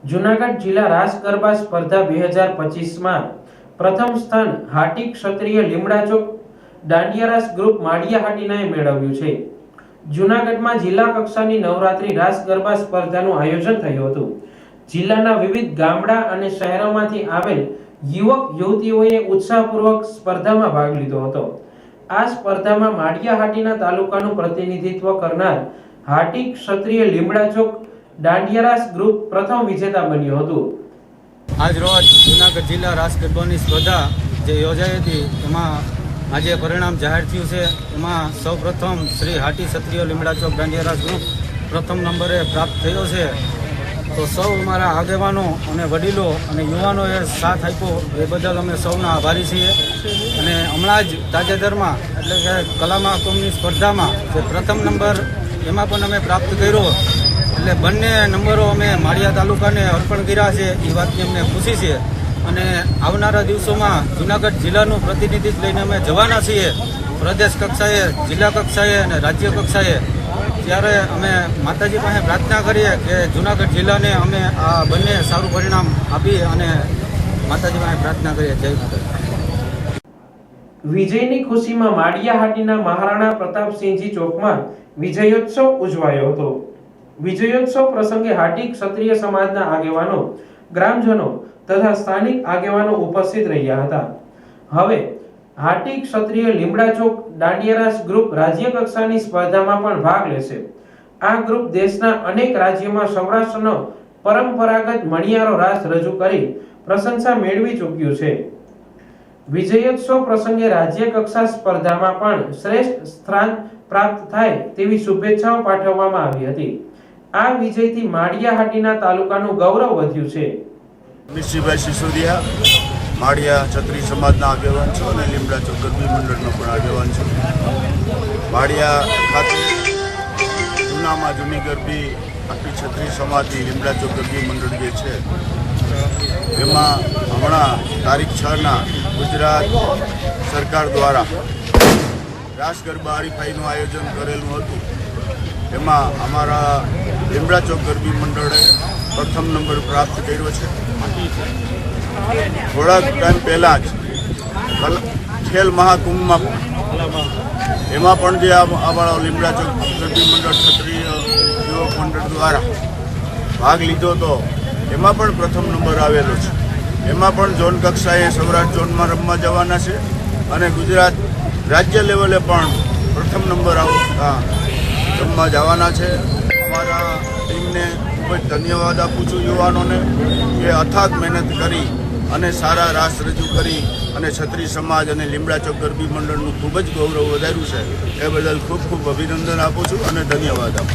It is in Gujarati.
જૂનાગઢ જિલ્લા રાસ ગરબા સ્પર્ધા 2025માં પ્રથમ સ્થાન હાટી ક્ષત્રિય લીમડા ચોક દાંડિયા રાસ ગ્રુપ માળિયા હાટીનાએ મેળવ્યું છે। જૂનાગઢમાં જિલ્લા કક્ષાની નવરાત્રી રાસ ગરબા સ્પર્ધાનું આયોજન થયું હતું। જિલ્લાના વિવિધ ગામડા અને શહેરોમાંથી આવેલ યુવક યુવતીઓએ ઉત્સાહપૂર્વક સ્પર્ધામાં ભાગ લીધો હતો। આ સ્પર્ધામાં માળિયા હાટીના તાલુકાનું પ્રતિનિધિત્વ કરનાર હાટી ક્ષત્રિય લીમડા ચોક દાંડિયા રાસ ગ્રુપ પ્રથમ વિજેતા બન્યું હતું। આજ રોજ જૂનાગઢ જિલ્લા રાસ ગરબાની સ્પર્ધા જે યોજાઈ હતી એમાં આજે પરિણામ જાહેર થયું છે। એમાં સૌપ્રથમ શ્રી હાટી ક્ષત્રિય લીમડા ચોક દાંડિયા રાસ ગ્રુપ પ્રથમ નંબરે પ્રાપ્ત થયો છે। તો સૌ અમારા આગેવાનો અને વડીલો અને યુવાનોએ સાથ આપ્યો એ બદલ અમે સૌના આભારી છીએ। અને હમણાં જ તાજેતરમાં એટલે કે કલા મહાકુંભની સ્પર્ધામાં જે પ્રથમ નંબર એમાં પણ અમે પ્રાપ્ત કર્યો, એટલે બંને નંબરો અમે માળિયા તાલુકાને અર્પણ કર્યા છે। એ વાતની અમને ખુશી છે અને આવનારા દિવસોમાં જૂનાગઢ જિલ્લાનું પ્રતિનિધિત્વ લઈને અમે જવાના છીએ પ્રદેશ કક્ષાએ, જિલ્લા કક્ષાએ અને રાજ્ય કક્ષાએ। ત્યારે અમે માતાજી પાસે પ્રાર્થના કરીએ કે જૂનાગઢ જિલ્લાને અમે આ બંને સારું પરિણામ આપી અને માતાજી પાસે પ્રાર્થના કરીએ। જય માતા। વિજયની ખુશીમાં માળિયા હાટીના મહારાણા પ્રતાપસિંહજી ચોકમાં વિજયોત્સવ ઉજવાયો હતો। વિજયોત્સવ પ્રસંગે હાટી ક્ષત્રિય સમાજના આગેવાનો, ગ્રામજનો તથા સ્થાનિક આગેવાનો ઉપસ્થિત રહ્યા હતા। હવે હાટી ક્ષત્રિય લીમડા ચોક દાંડિયા રાસ ગ્રુપ રાજ્ય કક્ષાની સ્પર્ધામાં પણ ભાગ લેશે। આ ગ્રુપ દેશના અનેક રાજ્યોમાં સૌરાષ્ટ્રનો પરંપરાગત મણિયારો રાસ રજૂ કરી પ્રશંસા મેળવી ચૂક્યું છે। વિજયોત્સવ પ્રસંગે રાજ્ય કક્ષા સ્પર્ધામાં પણ શ્રેષ્ઠ સ્થાન પ્રાપ્ત થાય તેવી શુભેચ્છાઓ પાઠવવામાં આવી હતી। આ વિજયથી માળિયા હાટીના તાલુકાનું ગૌરવ વધ્યું છે। મિશ્રીભાઈ સિસોદિયા માળિયા ક્ષત્રિય સમાજના આગેવાન છું અને લીમડા ચોક ગરબી મંડળનો પણ આગેવાન છું। માળિયા ખાતે જૂનામાં જૂની ગરબી હાટી ક્ષત્રિય સમાજની લીમડા ચોક ગરબી મંડળ જે છે એમાં હમણાં તારીખ 6ના ગુજરાત સરકાર દ્વારા રાસ ગરબા હરીફાઈનું આયોજન કરેલું હતું। એમાં અમારા લીમડા ચોક ગરબી મંડળે પ્રથમ નંબર પ્રાપ્ત કર્યો છે। થોડાક ટાઈમ પહેલાં જ ખેલ મહાકુંભમાં એમાં પણ જે અમારા લીમડા ચોક ગરબી મંડળ ક્ષત્રિય યુવક મંડળ દ્વારા ભાગ લીધો હતો એમાં પણ પ્રથમ નંબર આવેલો છે। એમાં પણ ઝોન કક્ષાએ સૌરાષ્ટ્ર ઝોનમાં રમવા જવાના છે અને ગુજરાત રાજ્ય લેવલે પણ પ્રથમ નંબર રમવા જવાના છે। અમારા ટીમને ખૂબ જ ધન્યવાદ આપું છું યુવાનોને કે અથાગ મહેનત કરી અને સારા રાસ રજૂ કરી અને ક્ષત્રિય સમાજ અને લીમડા ચોક ગરબી મંડળનું ખૂબ જ ગૌરવ વધાર્યું છે। એ બદલ ખૂબ ખૂબ અભિનંદન આપું છું અને ધન્યવાદ આપું છું।